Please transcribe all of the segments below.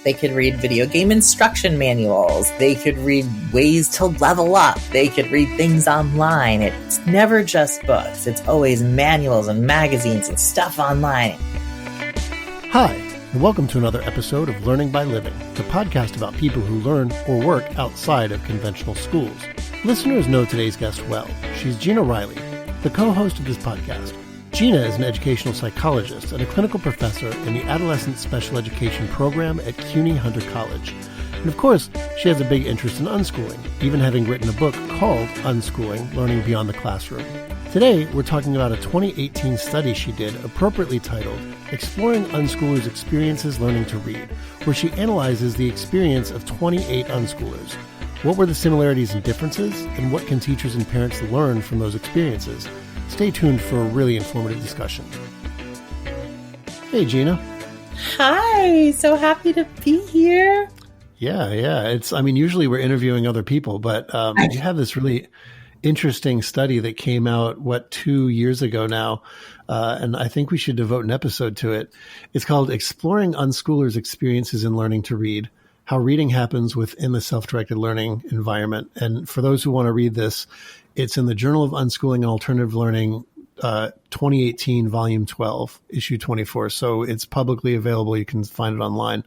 They could read video game instruction manuals. They could read ways to level up. They could read things online. It's never just books. It's always manuals and magazines and stuff online. Hi, and welcome to another episode of Learning by Living, the podcast about people who learn or work outside of conventional schools. Listeners know today's guest well. She's Gina Riley, the co-host of this podcast. Gina is an educational psychologist and a clinical professor in the Adolescent Special Education Program at CUNY Hunter College. And of course, she has a big interest in unschooling, even having written a book called Unschooling, Learning Beyond the Classroom. Today, we're talking about a 2018 study she did, appropriately titled Exploring Unschoolers' Experiences Learning to Read, where she analyzes the experience of 28 unschoolers. What were the similarities and differences, and what can teachers and parents learn from those experiences? Stay tuned for a really informative discussion. Hey, Gina. Hi, so happy to be here. Yeah. Usually we're interviewing other people, but you have this really interesting study that came out, 2 years ago now, and I think we should devote an episode to it. It's called Exploring Unschoolers' Experiences in Learning to Read, How Reading Happens Within the Self-Directed Learning Environment. And for those who want to read this, it's in the Journal of Unschooling and Alternative Learning, 2018, Volume 12, Issue 24. So it's publicly available. You can find it online.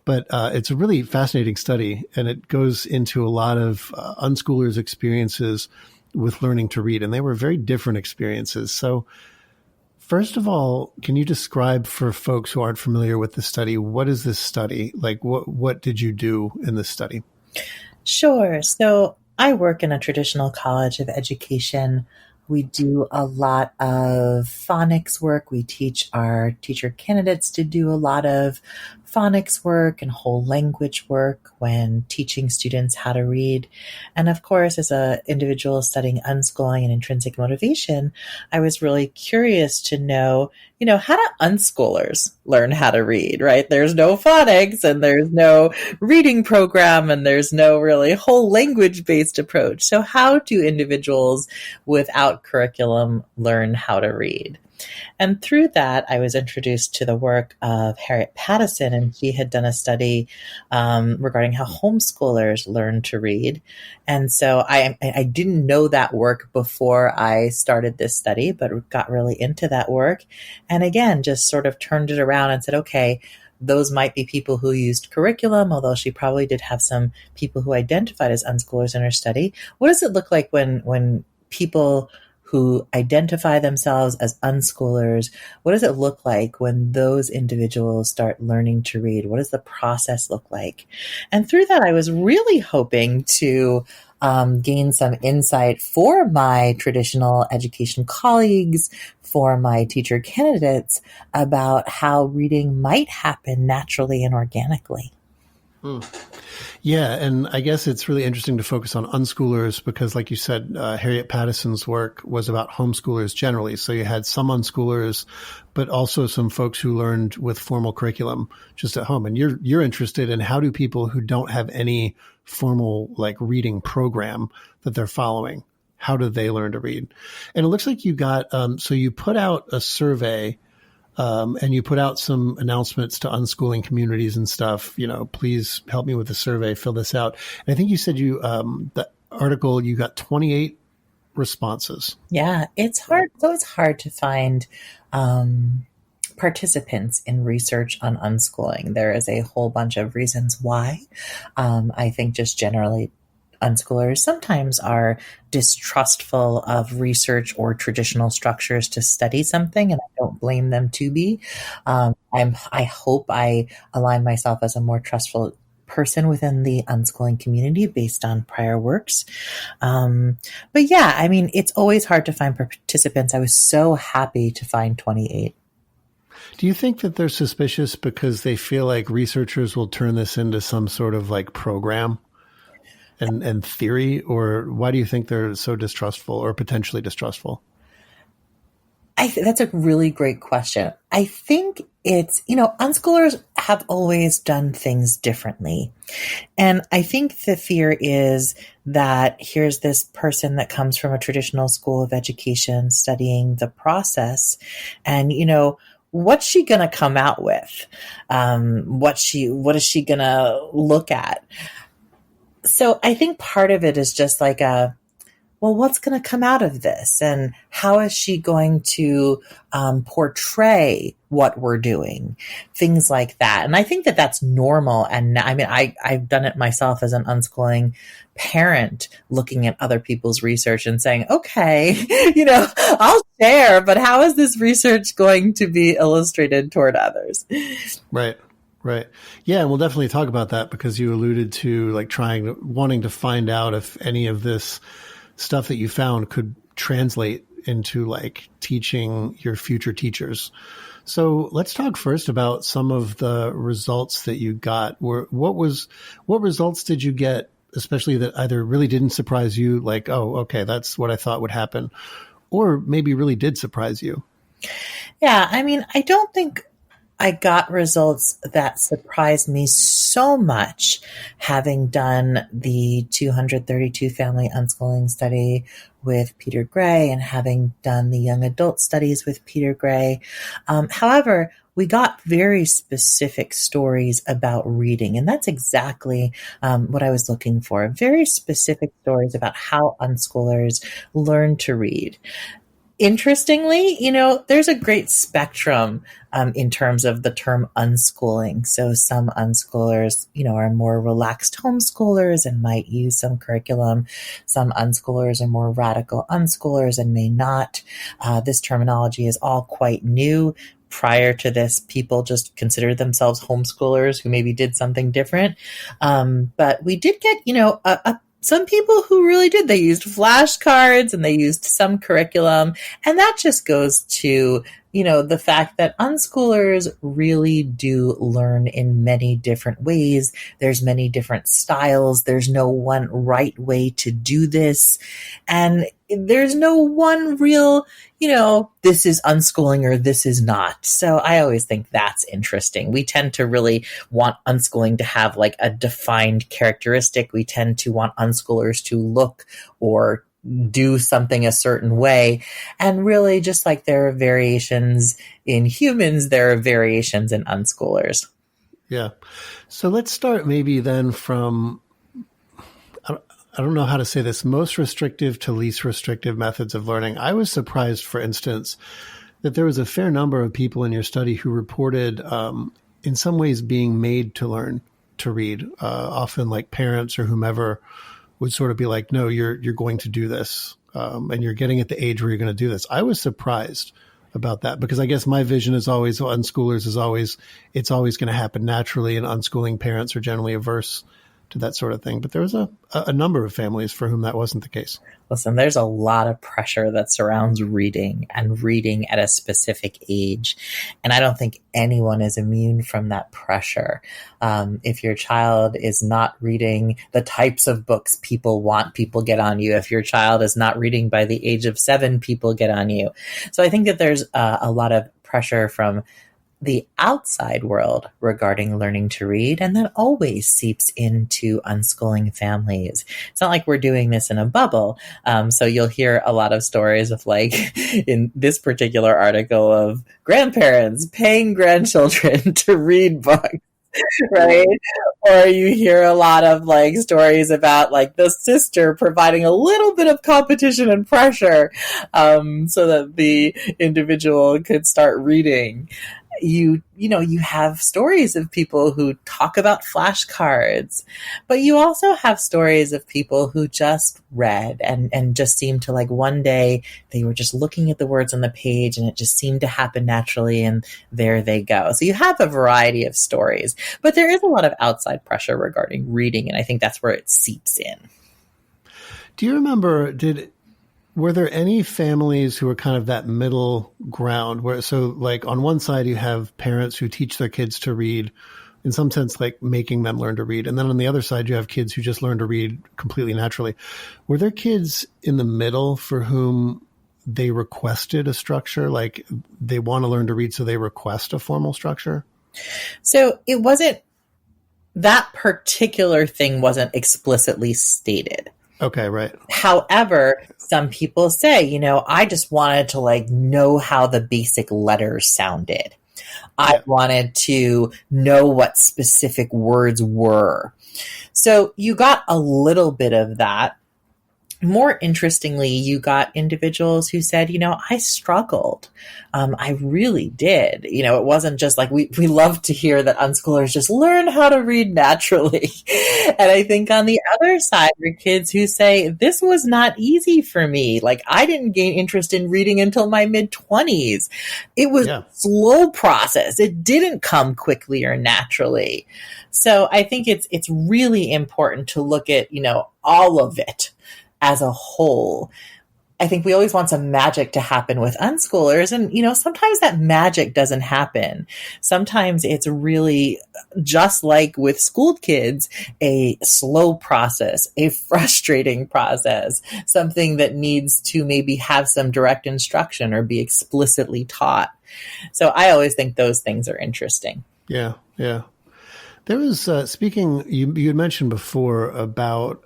But it's a really fascinating study, and it goes into a lot of unschoolers' experiences with learning to read, and they were very different experiences. So first of all, can you describe for folks who aren't familiar with the study, what is this study? Like, what did you do in this study? Sure. So I work in a traditional college of education. We do a lot of phonics work. We teach our teacher candidates to do a lot of phonics work and whole language work when teaching students how to read. And of course, as an individual studying unschooling and intrinsic motivation, I was really curious to know, how do unschoolers learn how to read, right? There's no phonics and there's no reading program and there's no really whole language-based approach. So how do individuals without curriculum learn how to read? And through that, I was introduced to the work of Harriet Pattison, and she had done a study regarding how homeschoolers learn to read. And so I didn't know that work before I started this study, but got really into that work. And again, just sort of turned it around and said, okay, those might be people who used curriculum, although she probably did have some people who identified as unschoolers in her study. What does it look like when people who identify themselves as unschoolers, what does it look like when those individuals start learning to read? What does the process look like? And through that, I was really hoping to gain some insight for my traditional education colleagues, for my teacher candidates, about how reading might happen naturally and organically. Yeah, and I guess it's really interesting to focus on unschoolers because, like you said, Harriet Pattison's work was about homeschoolers generally. So you had some unschoolers, but also some folks who learned with formal curriculum just at home. And you're interested in how do people who don't have any formal reading program that they're following, how do they learn to read? And it looks like you got so you put out a survey. And you put out some announcements to unschooling communities and stuff, please help me with the survey, fill this out. And I think you said the article, you got 28 responses. Yeah, it's hard. So it's hard to find participants in research on unschooling. There is a whole bunch of reasons why. I think just generally unschoolers sometimes are distrustful of research or traditional structures to study something, and I don't blame them to be. I hope I align myself as a more trustful person within the unschooling community based on prior works. But yeah, it's always hard to find participants. I was so happy to find 28. Do you think that they're suspicious because they feel like researchers will turn this into some sort of program? And theory, or why do you think they're so distrustful or potentially distrustful? That's a really great question. I think it's, unschoolers have always done things differently. And I think the fear is that here's this person that comes from a traditional school of education studying the process. And, what's she going to come out with? What is she going to look at? So I think part of it is just like well, what's going to come out of this? And how is she going to portray what we're doing? Things like that. And I think that that's normal. And I mean, I've done it myself as an unschooling parent, looking at other people's research and saying, okay, I'll share, but how is this research going to be illustrated toward others? Right. Right. Yeah. And we'll definitely talk about that, because you alluded to like wanting to find out if any of this stuff that you found could translate into like teaching your future teachers. So let's talk first about some of the results that you got. What results did you get, especially that either really didn't surprise you, like, oh, okay, that's what I thought would happen, or maybe really did surprise you? Yeah. I mean, I don't think I got results that surprised me so much, having done the 232 family unschooling study with Peter Gray and having done the young adult studies with Peter Gray. However, we got very specific stories about reading, and that's exactly what I was looking for. Very specific stories about how unschoolers learn to read. Interestingly, there's a great spectrum in terms of the term unschooling. So some unschoolers, are more relaxed homeschoolers and might use some curriculum. Some unschoolers are more radical unschoolers and may not. This terminology is all quite new. Prior to this, people just considered themselves homeschoolers who maybe did something different. But we did get, some people who really did. They used flashcards and they used some curriculum. And that just goes to, the fact that unschoolers really do learn in many different ways. There's many different styles. There's no one right way to do this. And there's no one real, this is unschooling or this is not. So I always think that's interesting. We tend to really want unschooling to have like a defined characteristic. We tend to want unschoolers to look or do something a certain way. And really, just like there are variations in humans, there are variations in unschoolers. Yeah. So let's start maybe then from, I don't know how to say this, most restrictive to least restrictive methods of learning. I was surprised, for instance, that there was a fair number of people in your study who reported in some ways being made to learn to read, often like parents or whomever would sort of be like, no, you're going to do this. And you're getting at the age where you're going to do this. I was surprised about that, because I guess my vision is always, unschoolers is always, it's always going to happen naturally. And unschooling parents are generally averse to that sort of thing. But there was a number of families for whom that wasn't the case. Listen, there's a lot of pressure that surrounds reading and reading at a specific age. And I don't think anyone is immune from that pressure. If your child is not reading the types of books people want, people get on you. If your child is not reading by the age of 7, people get on you. So I think that there's a lot of pressure from the outside world regarding learning to read, and that always seeps into unschooling families. It's not like we're doing this in a bubble. So you'll hear a lot of stories of, like, in this particular article, of grandparents paying grandchildren to read books. Right? Or you hear a lot of like stories about like the sister providing a little bit of competition and pressure so that the individual could start reading. You have stories of people who talk about flashcards, but you also have stories of people who just read and just seemed to, like, one day they were just looking at the words on the page and it just seemed to happen naturally, and there they go. So you have a variety of stories, but there is a lot of outside pressure regarding reading, and I think that's where it seeps in. Do you remember, were there any families who were kind of that middle ground where, so like on one side you have parents who teach their kids to read, in some sense, like making them learn to read. And then on the other side, you have kids who just learn to read completely naturally. Were there kids in the middle for whom they requested a structure? Like they want to learn to read, so they request a formal structure? So it wasn't, that particular thing wasn't explicitly stated. Okay, right. However, some people say, I just wanted to like know how the basic letters sounded. I Yeah. wanted to know what specific words were. So you got a little bit of that. More interestingly, you got individuals who said, I struggled. I really did. It wasn't just like we love to hear that unschoolers just learn how to read naturally. And I think on the other side are kids who say, this was not easy for me. Like, I didn't gain interest in reading until my mid-20s. It was Yeah. a slow process. It didn't come quickly or naturally. So I think it's really important to look at, all of it as a whole. I think we always want some magic to happen with unschoolers. And, sometimes that magic doesn't happen. Sometimes it's really just like with schooled kids, a slow process, a frustrating process, something that needs to maybe have some direct instruction or be explicitly taught. So I always think those things are interesting. Yeah. Yeah. There was, speaking, you had mentioned before about,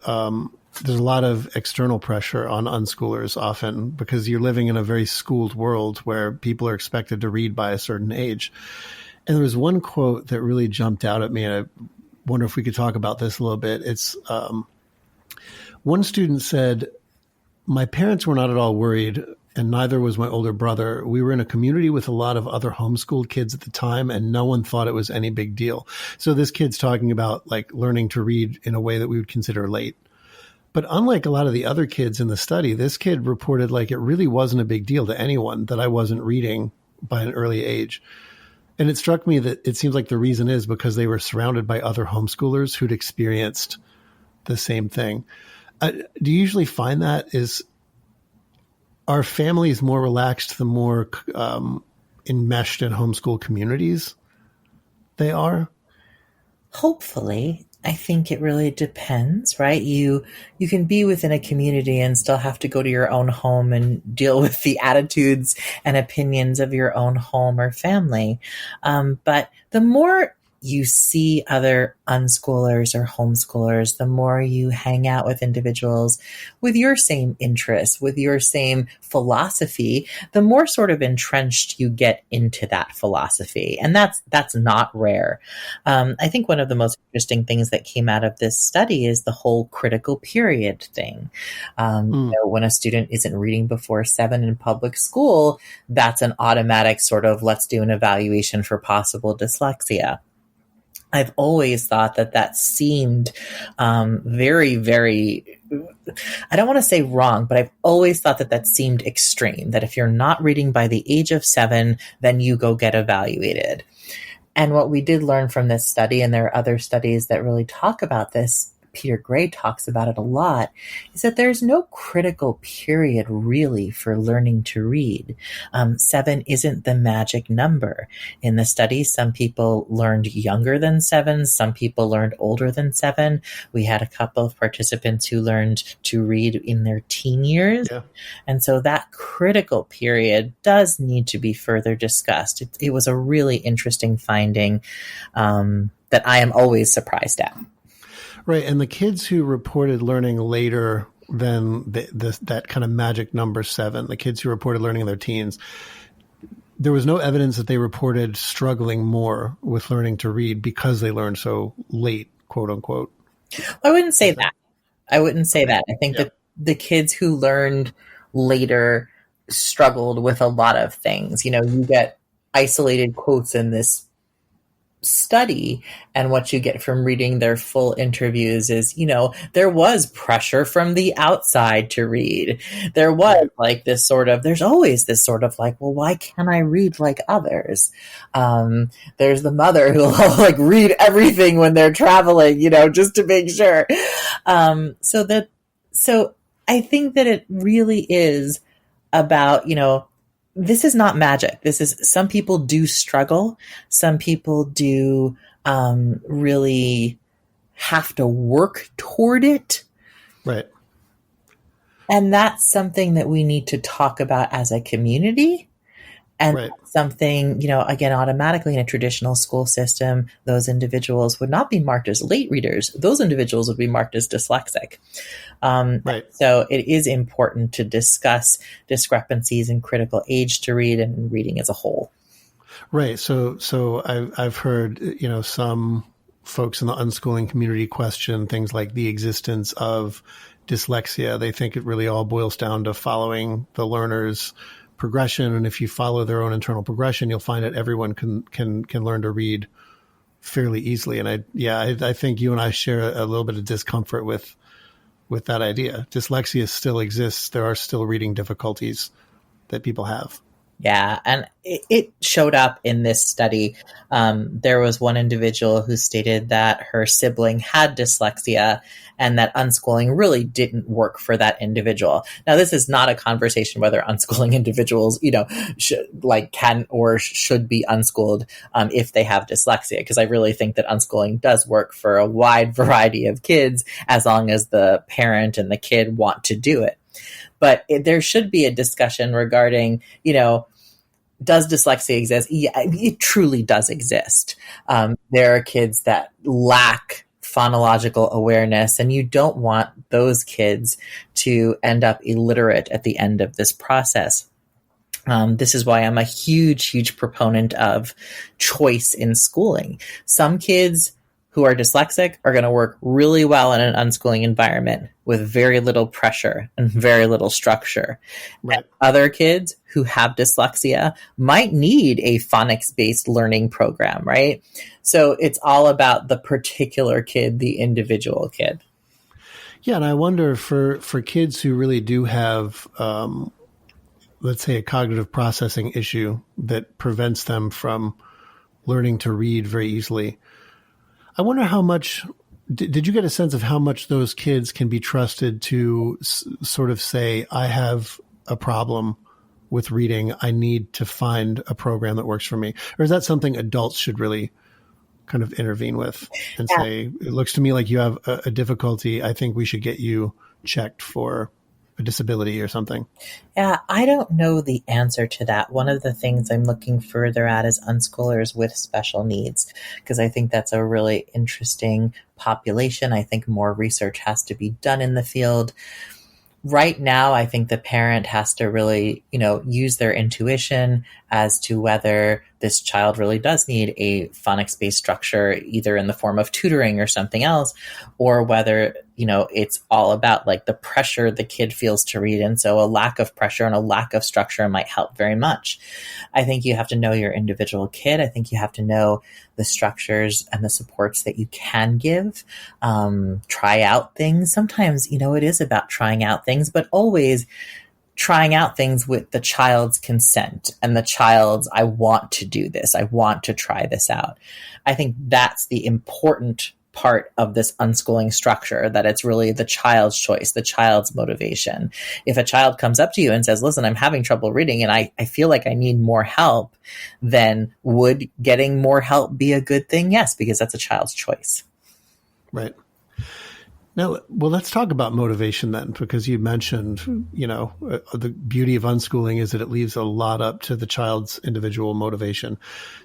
there's a lot of external pressure on unschoolers often because you're living in a very schooled world where people are expected to read by a certain age. And there was one quote that really jumped out at me, and I wonder if we could talk about this a little bit. It's one student said, "My parents were not at all worried, and neither was my older brother. We were in a community with a lot of other homeschooled kids at the time, and no one thought it was any big deal." So this kid's talking about like learning to read in a way that we would consider late. But unlike a lot of the other kids in the study, this kid reported like it really wasn't a big deal to anyone that I wasn't reading by an early age. And it struck me that it seems like the reason is because they were surrounded by other homeschoolers who'd experienced the same thing. Do you usually find that are families more relaxed the more enmeshed in homeschool communities they are? Hopefully. I think it really depends, right? You can be within a community and still have to go to your own home and deal with the attitudes and opinions of your own home or family. But the more you see other unschoolers or homeschoolers, the more you hang out with individuals with your same interests, with your same philosophy, the more sort of entrenched you get into that philosophy. And that's not rare. I think one of the most interesting things that came out of this study is the whole critical period thing. When a student isn't reading before 7 in public school, that's an automatic sort of, let's do an evaluation for possible dyslexia. I've always thought that seemed very, very, I don't want to say wrong, but I've always thought that seemed extreme, that if you're not reading by the age of 7, then you go get evaluated. And what we did learn from this study, and there are other studies that really talk about this, Peter Gray talks about it a lot, is that there's no critical period really for learning to read. 7 isn't the magic number. In the study, some people learned younger than 7. Some people learned older than 7. We had a couple of participants who learned to read in their teen years. Yeah. And so that critical period does need to be further discussed. It was a really interesting finding that I am always surprised at. Right. And the kids who reported learning later than that kind of magic number 7, the kids who reported learning in their teens, there was no evidence that they reported struggling more with learning to read because they learned so late, quote unquote. I wouldn't say that. I think that the kids who learned later struggled with a lot of things. You get isolated quotes in this study, and what you get from reading their full interviews is, there was pressure from the outside to read. There was like this sort of, there's always this sort of like, well, why can't I read like others? There's the mother who will like read everything when they're traveling, just to make sure. So I think that it really is about, this is not magic. This is, some people do struggle. Some people do really have to work toward it. Right. And that's something that we need to talk about as a community. And something, again, automatically in a traditional school system, those individuals would not be marked as late readers. Those individuals would be marked as dyslexic. So it is important to discuss discrepancies in critical age to read and reading as a whole. Right. So I've heard, some folks in the unschooling community question things like the existence of dyslexia. They think it really all boils down to following the learner's progression. And if you follow their own internal progression, you'll find that everyone can learn to read fairly easily. And I think you and I share a little bit of discomfort with that idea. Dyslexia still exists. There are still reading difficulties that people have. Yeah, and it showed up in this study. There was one individual who stated that her sibling had dyslexia and that unschooling really didn't work for that individual. Now, this is not a conversation whether unschooling individuals, can or should be unschooled if they have dyslexia, because I really think that unschooling does work for a wide variety of kids as long as the parent and the kid want to do it. But there should be a discussion regarding, does dyslexia exist? Yeah, it truly does exist. There are kids that lack phonological awareness, and you don't want those kids to end up illiterate at the end of this process. This is why I'm a huge, huge proponent of choice in schooling. Some kids who are dyslexic are going to work really well in an unschooling environment with very little pressure and very little structure. Right. And other kids who have dyslexia might need a phonics-based learning program, right? So it's all about the particular kid, the individual kid. Yeah, and I wonder for kids who really do have, let's say, a cognitive processing issue that prevents them from learning to read very easily, I wonder how much, did you get a sense of how much those kids can be trusted to sort of say, I have a problem with reading, I need to find a program that works for me? Or is that something adults should really kind of intervene with and say, it looks to me like you have a difficulty, I think we should get you checked for a disability or something? Yeah, I don't know the answer to that. One of the things I'm looking further at is unschoolers with special needs, because I think that's a really interesting population. I think more research has to be done in the field. Right now, I think the parent has to really, use their intuition as to whether this child really does need a phonics-based structure, either in the form of tutoring or something else, or whether, it's all about like the pressure the kid feels to read. And so a lack of pressure and a lack of structure might help very much. I think you have to know your individual kid. I think you have to know the structures and the supports that you can give. Try out things. Sometimes, it is about trying out things, but always trying out things with the child's consent and the child's, I want to do this. I want to try this out. I think that's the important part of this unschooling structure, that it's really the child's choice, the child's motivation. If a child comes up to you and says, listen, I'm having trouble reading and I feel like I need more help, then would getting more help be a good thing? Yes, because that's a child's choice. Right. Now, well, let's talk about motivation then, because you mentioned, the beauty of unschooling is that it leaves a lot up to the child's individual motivation.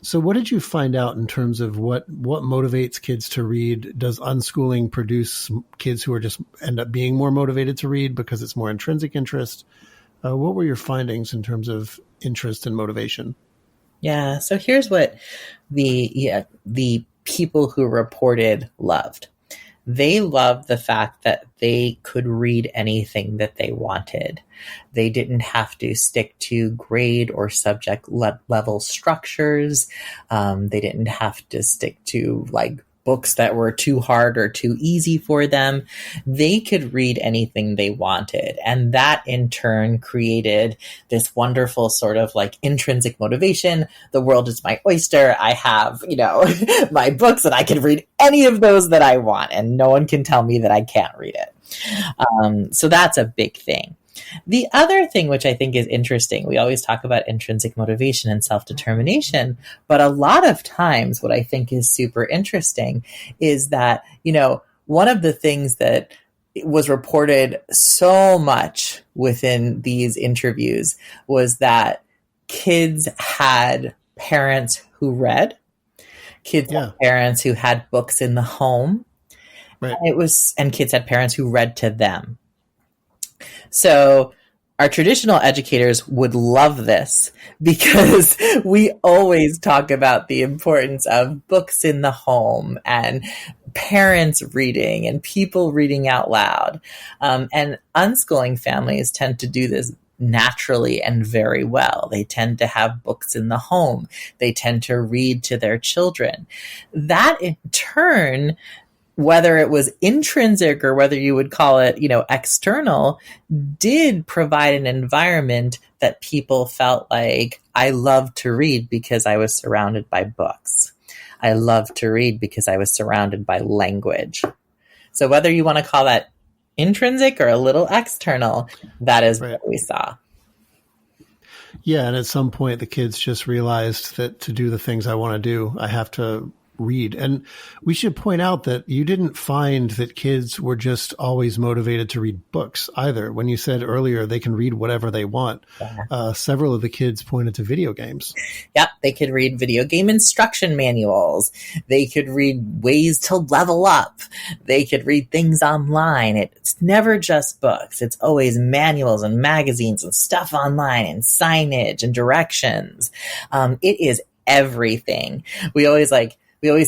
So what did you find out in terms of what motivates kids to read? Does unschooling produce kids who are just end up being more motivated to read because it's more intrinsic interest? What were your findings in terms of interest and motivation? Yeah. So here's what the people who reported loved. They loved the fact that they could read anything that they wanted. They didn't have to stick to grade or subject level structures. They didn't have to stick to books that were too hard or too easy for them. They could read anything they wanted. And that in turn created this wonderful sort of intrinsic motivation. The world is my oyster. I have, my books and I can read any of those that I want and no one can tell me that I can't read it. So that's a big thing. The other thing, which I think is interesting, we always talk about intrinsic motivation and self-determination, but a lot of times what I think is super interesting is that, one of the things that was reported so much within these interviews was that kids had parents who read, had parents who had books in the home, right. And kids had parents who read to them. So Our traditional educators would love this because we always talk about the importance of books in the home and parents reading and people reading out loud. And unschooling families tend to do this naturally and very well. They tend to have books in the home. They tend to read to their children. That in turn, whether it was intrinsic or whether you would call it, external, did provide an environment that people felt like, I love to read because I was surrounded by books. I love to read because I was surrounded by language. So whether you want to call that intrinsic or a little external, that is right. What we saw. Yeah. And at some point, the kids just realized that to do the things I want to do, I have to read. And we should point out that you didn't find that kids were just always motivated to read books either. When you said earlier they can read whatever they want, several of the kids pointed to video games. Yep, they could read video game instruction manuals. They could read ways to level up. They could read things online. It's never just books. It's always manuals and magazines and stuff online and signage and directions. It is everything. We always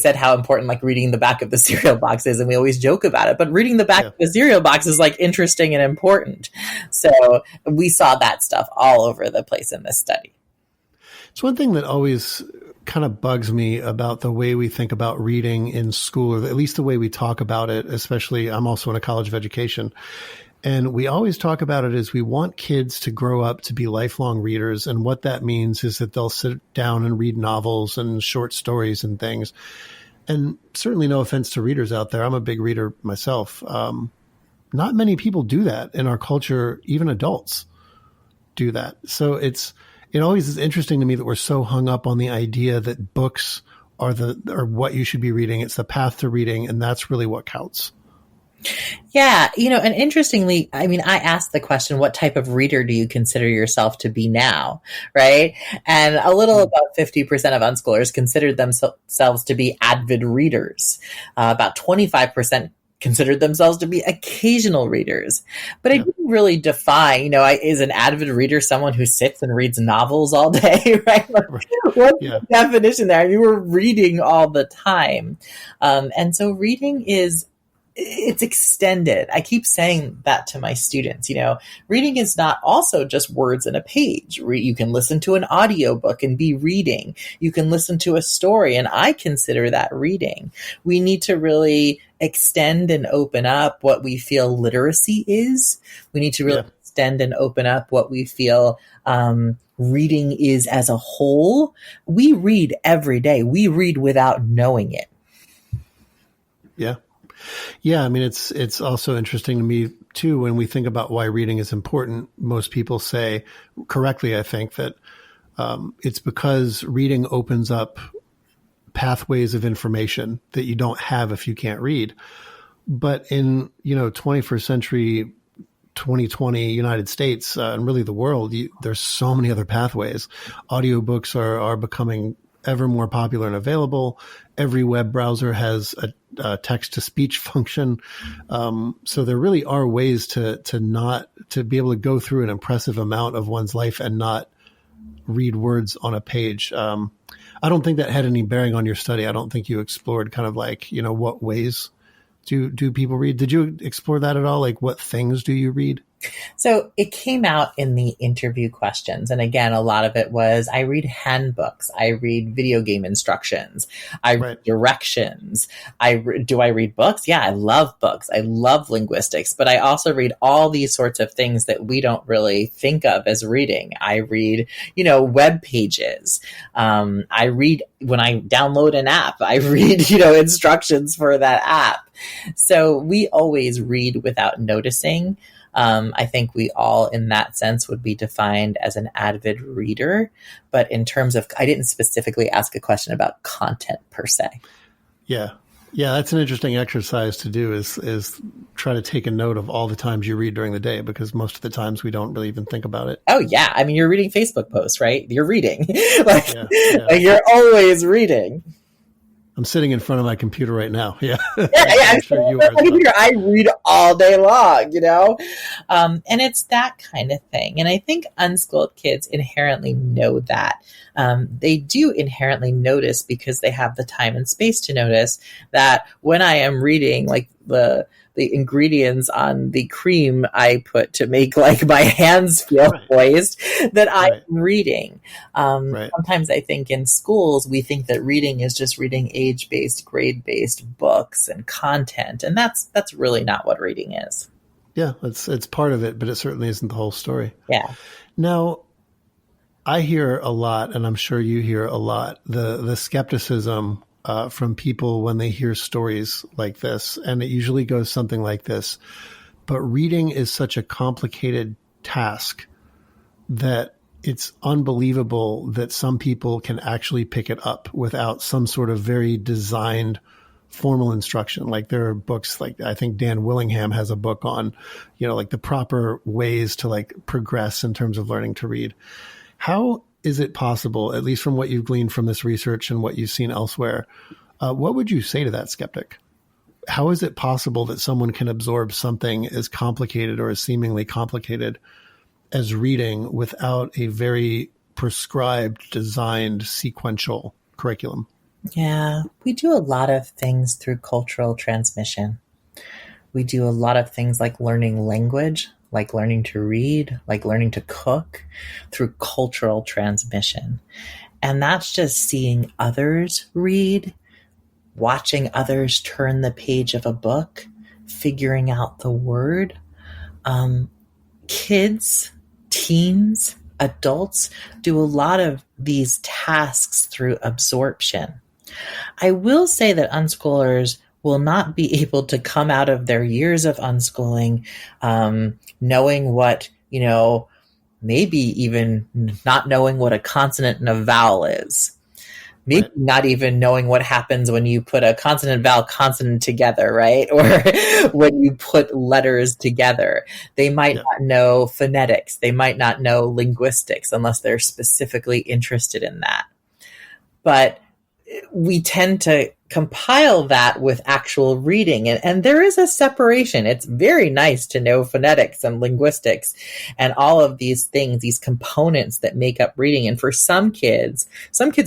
said how important reading the back of the cereal box is, and we always joke about it, but reading the back of the cereal box is interesting and important. So we saw that stuff all over the place in this study. It's one thing that always kind of bugs me about the way we think about reading in school, or at least the way we talk about it, especially I'm also in a college of education. And we always talk about it as we want kids to grow up to be lifelong readers. And what that means is that they'll sit down and read novels and short stories and things. And certainly no offense to readers out there. I'm a big reader myself. Not many people do that in our culture. Even adults do that. So it always is interesting to me that we're so hung up on the idea that books are what you should be reading. It's the path to reading. And that's really what counts. Yeah. And interestingly, I asked the question, what type of reader do you consider yourself to be now? Right. And a little about 50% of unschoolers considered themselves to be avid readers. About 25% considered themselves to be occasional readers. But I didn't really define, is an avid reader someone who sits and reads novels all day, right? What's the definition there? You were reading all the time. And so reading it's extended. I keep saying that to my students. Reading is not also just words in a page. You can listen to an audiobook and be reading. You can listen to a story, and I consider that reading. We need to really extend and open up what we feel literacy is. We need to really extend and open up what we feel reading is as a whole. We read every day. We read without knowing it. Yeah. Yeah, it's also interesting to me too when we think about why reading is important. Most people say correctly, I think, that it's because reading opens up pathways of information that you don't have if you can't read. But in 21st century, 2020 United States and really the world, there's so many other pathways. Audiobooks are becoming ever more popular and available. Every web browser has a text-to-speech function. So there really are ways to be able to go through an impressive amount of one's life and not read words on a page. I don't think that had any bearing on your study. I don't think you explored kind of what ways do people read? Did you explore that at all? What things do you read? So it came out in the interview questions. And again, a lot of it was, I read handbooks. I read video game instructions. I read directions. Do I read books? Yeah, I love books. I love linguistics, but I also read all these sorts of things that we don't really think of as reading. I read, web pages. I read when I download an app, I read, instructions for that app. So we always read without noticing. I think we all, in that sense, would be defined as an avid reader. But in terms of, I didn't specifically ask a question about content per se. Yeah. Yeah, that's an interesting exercise to do is try to take a note of all the times you read during the day, because most of the times we don't really even think about it. Oh, yeah. You're reading Facebook posts, right? You're reading. You're always reading. I'm sitting in front of my computer right now. Yeah. Yeah, I'm sure you are as well. I read all day long, and it's that kind of thing. And I think unschooled kids inherently know that. They do inherently notice, because they have the time and space to notice, that when I am reading, like the ingredients on the cream I put to make like my hands feel moist, that I'm reading. Sometimes I think in schools, we think that reading is just reading age-based, grade-based books and content. And that's really not what reading is. Yeah, it's part of it, but it certainly isn't the whole story. Yeah. Now, I hear a lot, and I'm sure you hear a lot, the skepticism from people when they hear stories like this. And it usually goes something like this. But reading is such a complicated task that it's unbelievable that some people can actually pick it up without some sort of very designed formal instruction. Like there are books, like I think Dan Willingham has a book on, like the proper ways to like progress in terms of learning to read. How is it possible, at least from what you've gleaned from this research and what you've seen elsewhere, what would you say to that skeptic? How is it possible that someone can absorb something as complicated or as seemingly complicated as reading without a very prescribed, designed, sequential curriculum? Yeah, we do a lot of things through cultural transmission. We do a lot of things like learning language, like learning to read, like learning to cook, through cultural transmission. And that's just seeing others read, watching others turn the page of a book, figuring out the word. Kids, teens, adults do a lot of these tasks through absorption. I will say that unschoolers will not be able to come out of their years of unschooling knowing what, maybe even not knowing what a consonant and a vowel is. Maybe not even knowing what happens when you put a consonant, vowel, consonant together, right? Or when you put letters together. They might not know phonetics. They might not know linguistics unless they're specifically interested in that. But we tend to compile that with actual reading. And there is a separation. It's very nice to know phonetics and linguistics and all of these things, these components that make up reading. And for some kids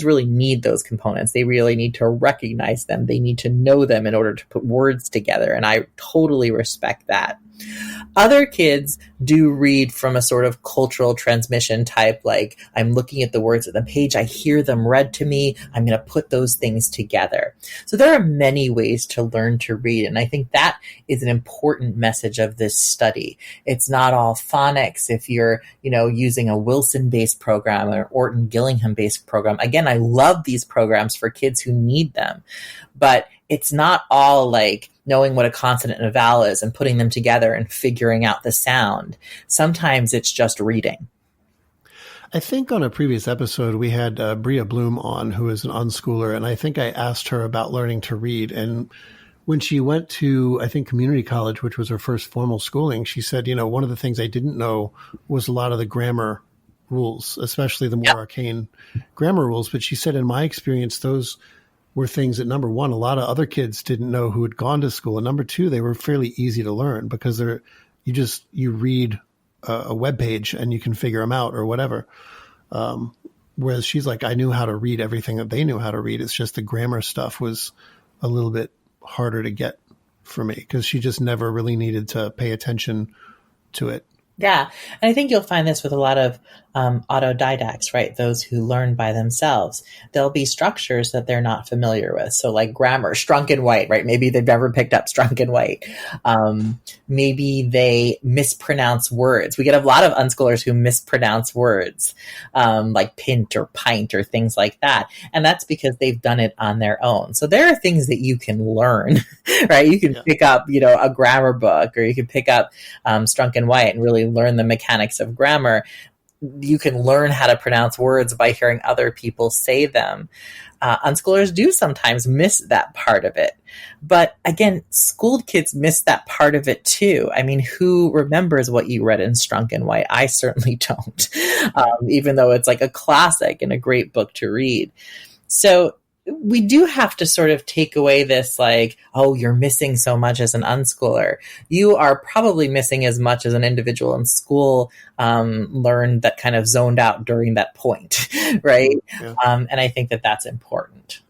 really need those components. They really need to recognize them. They need to know them in order to put words together. And I totally respect that. Other kids do read from a sort of cultural transmission type, like I'm looking at the words at the page, I hear them read to me, I'm going to put those things together. So there are many ways to learn to read, and I think that is an important message of this study. It's not all phonics if you're, using a Wilson-based program or an Orton-Gillingham-based program. Again, I love these programs for kids who need them, but it's not all like knowing what a consonant and a vowel is and putting them together and figuring out the sound. Sometimes it's just reading. I think on a previous episode, we had Bria Bloom on, who is an unschooler, and I think I asked her about learning to read. And when she went to, I think, community college, which was her first formal schooling, she said, one of the things I didn't know was a lot of the grammar rules, especially the more arcane grammar rules. But she said, in my experience, those were things that, number one, a lot of other kids didn't know who had gone to school. And number two, they were fairly easy to learn because you read a web page and you can figure them out or whatever. Whereas she's like, I knew how to read everything that they knew how to read. It's just the grammar stuff was a little bit harder to get for me because she just never really needed to pay attention to it. Yeah. And I think you'll find this with a lot of autodidacts, right? Those who learn by themselves. There'll be structures that they're not familiar with. So like grammar, Strunk and White, right? Maybe they've never picked up Strunk and White. Maybe they mispronounce words. We get a lot of unschoolers who mispronounce words, like pint or pint or things like that. And that's because they've done it on their own. So there are things that you can learn, right? You can pick up, a grammar book, or you can pick up Strunk and White and really learn the mechanics of grammar. You can learn how to pronounce words by hearing other people say them. Unschoolers do sometimes miss that part of it. But again, schooled kids miss that part of it too. I mean, who remembers what you read in Strunk and White? I certainly don't, even though it's like a classic and a great book to read. So we do have to sort of take away this like, oh, you're missing so much as an unschooler. You are probably missing as much as an individual in school learned that kind of zoned out during that point, right? Yeah. And I think that that's important.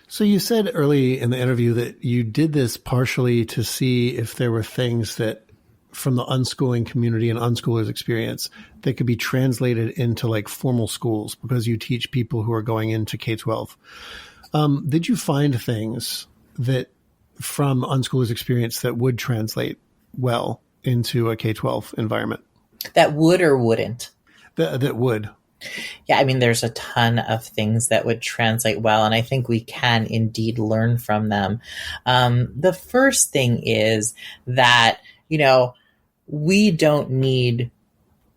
So you said early in the interview that you did this partially to see if there were things that from the unschooling community and unschoolers experience that could be translated into like formal schools because you teach people who are going into K-12. Did you find things that from unschoolers experience that would translate well into a K-12 environment? That would or wouldn't? That would. Yeah, I mean, there's a ton of things that would translate well, and I think we can indeed learn from them. The first thing is that, we don't need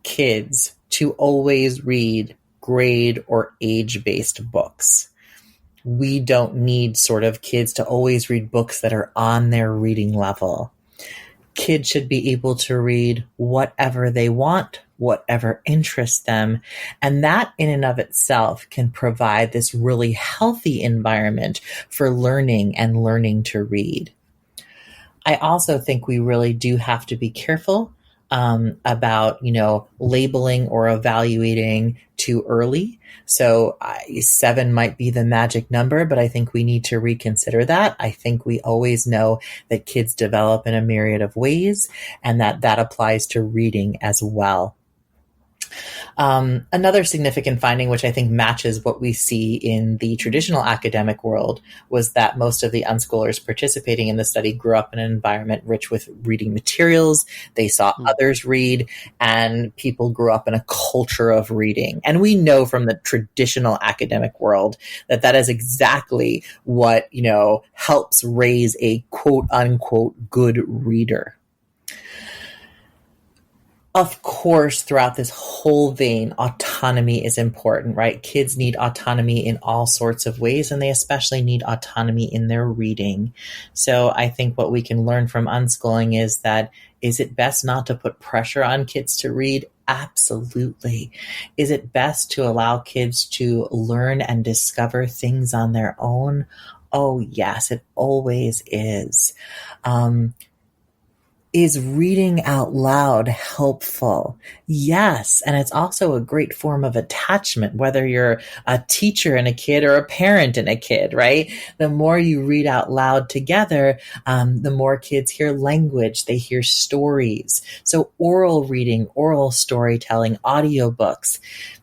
kids to always read grade or age-based books. We don't need sort of kids to always read books that are on their reading level. Kids should be able to read whatever they want, whatever interests them. And that in and of itself can provide this really healthy environment for learning and learning to read. I also think we really do have to be careful about, labeling or evaluating too early. So 7 might be the magic number, but I think we need to reconsider that. I think we always know that kids develop in a myriad of ways, and that applies to reading as well. Another significant finding, which I think matches what we see in the traditional academic world, was that most of the unschoolers participating in the study grew up in an environment rich with reading materials. They saw others read, and people grew up in a culture of reading. And we know from the traditional academic world that is exactly what, helps raise a quote unquote good reader. Of course, throughout this whole vein, autonomy is important, right? Kids need autonomy in all sorts of ways, and they especially need autonomy in their reading. So I think what we can learn from unschooling is it best not to put pressure on kids to read? Absolutely. Is it best to allow kids to learn and discover things on their own? Oh, yes, it always is. Is reading out loud helpful? Yes. And it's also a great form of attachment, whether you're a teacher and a kid or a parent and a kid, right? The more you read out loud together, the more kids hear language, they hear stories. So oral reading, oral storytelling, audiobooks,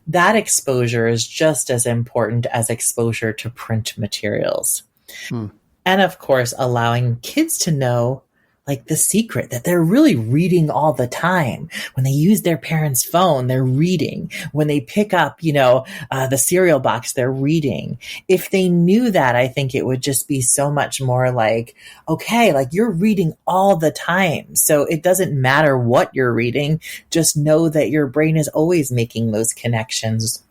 that exposure is just as important as exposure to print materials. And of course, allowing kids to know like the secret that they're really reading all the time. When they use their parents' phone, they're reading. When they pick up, the cereal box, they're reading. If they knew that, I think it would just be so much more like, okay, like you're reading all the time. So it doesn't matter what you're reading. Just know that your brain is always making those connections.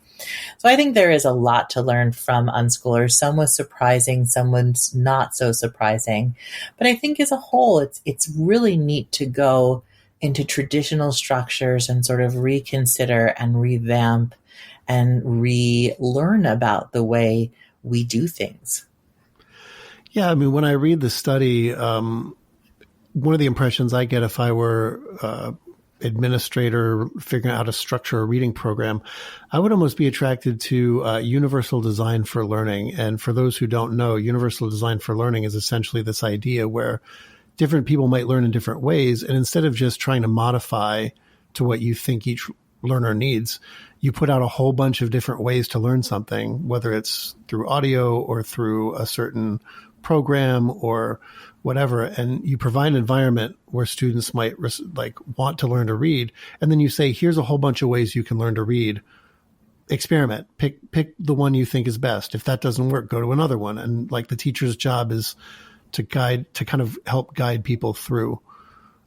So I think there is a lot to learn from unschoolers. Some was surprising, some was not so surprising. But I think as a whole, it's really neat to go into traditional structures and sort of reconsider and revamp and relearn about the way we do things. Yeah, I mean, when I read the study, one of the impressions I get if I were administrator figuring out how to structure a reading program, I would almost be attracted to universal design for learning. And for those who don't know, universal design for learning is essentially this idea where different people might learn in different ways. And instead of just trying to modify to what you think each learner needs, you put out a whole bunch of different ways to learn something, whether it's through audio or through a certain program or whatever, and you provide an environment where students might want to learn to read, and then you say, here's a whole bunch of ways you can learn to read. Experiment, pick the one you think is best. If that doesn't work, go to another one. And like the teacher's job is to kind of help guide people through.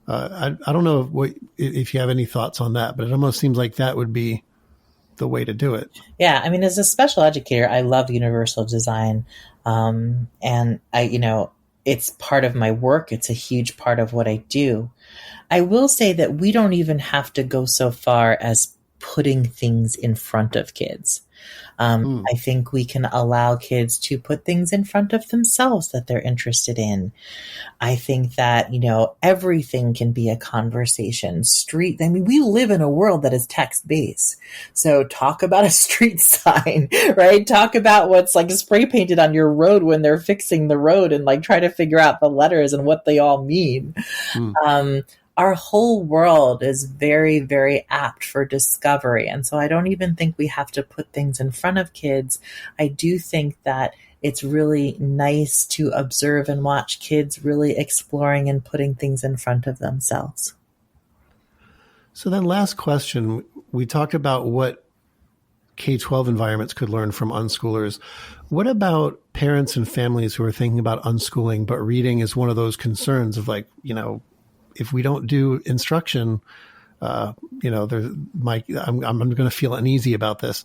I don't know if you have any thoughts on that, but it almost seems like that would be the way to do it. Yeah, I mean, as a special educator, I love universal design, and it's part of my work. It's a huge part of what I do. I will say that we don't even have to go so far as putting things in front of kids. I think we can allow kids to put things in front of themselves that they're interested in. I think that, everything can be a conversation. We live in a world that is text-based. So talk about a street sign, right? Talk about what's like spray painted on your road when they're fixing the road, and like try to figure out the letters and what they all mean. Our whole world is very, very apt for discovery. And so I don't even think we have to put things in front of kids. I do think that it's really nice to observe and watch kids really exploring and putting things in front of themselves. So then last question, we talked about what K-12 environments could learn from unschoolers. What about parents and families who are thinking about unschooling, but reading is one of those concerns of like, if we don't do instruction, I'm going to feel uneasy about this.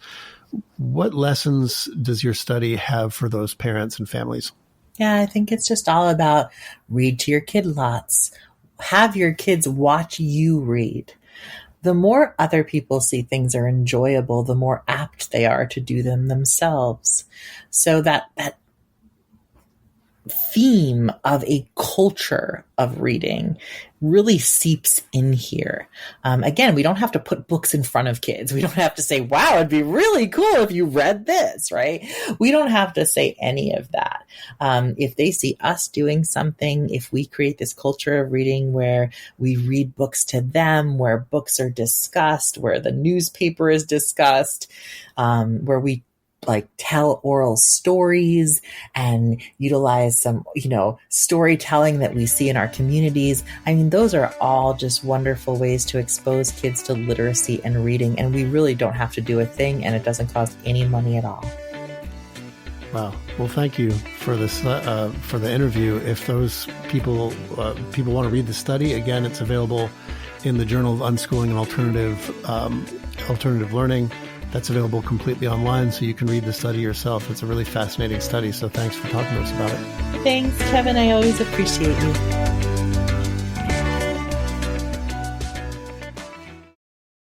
What lessons does your study have for those parents and families? Yeah, I think it's just all about read to your kid lots. Have your kids watch you read. The more other people see things are enjoyable, the more apt they are to do them themselves. So that theme of a culture of reading really seeps in here. Again, we don't have to put books in front of kids. We don't have to say, wow, it'd be really cool if you read this, right? We don't have to say any of that. If they see us doing something, if we create this culture of reading where we read books to them, where books are discussed, where the newspaper is discussed, where we tell oral stories and utilize some, storytelling that we see in our communities. I mean, those are all just wonderful ways to expose kids to literacy and reading. And we really don't have to do a thing, and it doesn't cost any money at all. Wow. Well, thank you for this, for the interview. If those people want to read the study, again, it's available in the Journal of Unschooling and Alternative Learning. That's available completely online, so you can read the study yourself. It's a really fascinating study, so thanks for talking to us about it. Thanks, Kevin. I always appreciate you.